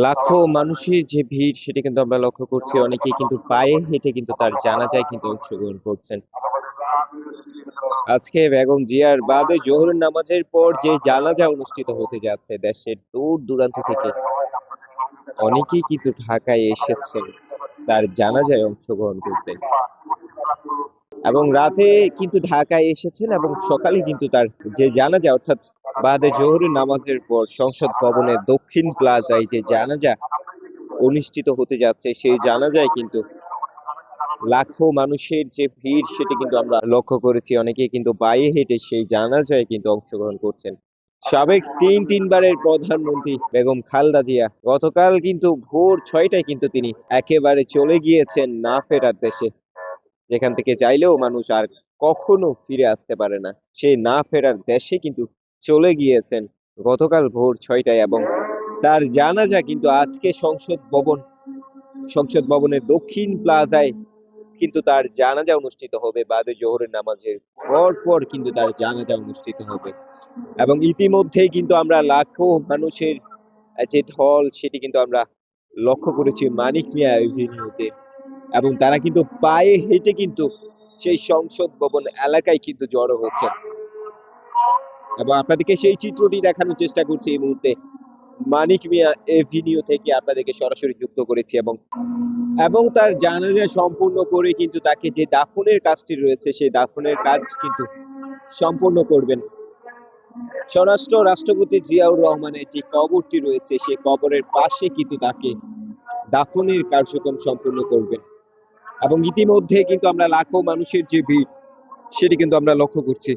লাখো মানুষের যে ভিড় সেটি কিন্তু আমরা লক্ষ্য করছি। অনেকেই কিন্তু পায়ে হেঁটে কিন্তু তার জানাজায় কিন্তু অংশগ্রহণ করছেন। আজকে বেগম জিয়ার বাদে জোহরের নামাজের পর যে জানাজা অনুষ্ঠিত হতে যাচ্ছে দেশের দূর দূরান্ত থেকে অনেকেই কিন্তু ঢাকায় এসেছেন তার জানাজায় অংশগ্রহণ করতে। এবং রাতে কিন্তু ঢাকায় এসেছেন এবং সকালে কিন্তু তার যে জানাজা অর্থাৎ বাদে জোহরের নামাজের পর সংসদ ভবনের দক্ষিণ প্লাজায় যে জানাজা অনুষ্ঠিত হতে যাচ্ছে সেই জানাজায় কিন্তু লাখো মানুষের যে ভিড় সেটি কিন্তু আমরা লক্ষ্য করেছি। অনেকেই কিন্তু পায়ে হেঁটে সেই জানাজায় কিন্তু অংশগ্রহণ করছেন। সাবেক তিনবারের প্রধানমন্ত্রী বেগম খালেদা জিয়া গতকাল কিন্তু ভোর ৬টায় কিন্তু তিনি একেবারে চলে গিয়েছেন না ফেরার দেশে, যেখান থেকে চাইলেও মানুষ আর কখনো ফিরে আসতে পারে না। সেই না ফেরার দেশে কিন্তু চলে গিয়েছেন গতকাল ভোর ৬টায় এবং তার জানাজা কিন্তু আজকে সংসদ ভবনের দক্ষিণ প্লাজায় কিন্তু তার জানাজা অনুষ্ঠিত হবে। বাদে জোহরের নামাজের পর কিন্তু তার জানাজা অনুষ্ঠিত হবে এবং ইতিমধ্যেই কিন্তু আমরা লাখো মানুষের যে ঢল সেটি কিন্তু আমরা লক্ষ্য করেছি মানিক মিয়া এভিনিউতে এবং তারা কিন্তু পায়ে হেঁটে কিন্তু সেই সংসদ ভবন এলাকায় কিন্তু জড়ো হচ্ছে এবং আপনাদেরকে সেই চিত্রটি দেখানোর চেষ্টা করছি এই মুহূর্তে মানিক মিয়া এভিনিউ থেকে আপনাদেরকে সরাসরি যুক্ত করেছি এবং এবং তার জানাজা সম্পূর্ণ করে কিন্তু তাকে যে দাফনের কাজটি রয়েছে সেই দাফনের কাজ কিন্তু সম্পূর্ণ করবেন স্বরাষ্ট্র রাষ্ট্রপতি জিয়াউর রহমানের যে কবরটি রয়েছে সেই কবরের পাশে কিন্তু তাকে দাফনের কার্যক্রম সম্পূর্ণ করবেন এবং ইতিমধ্যে কিন্তু আমরা লাখো মানুষের যে ভিড় সেটি কিন্তু আমরা লক্ষ্য করছি।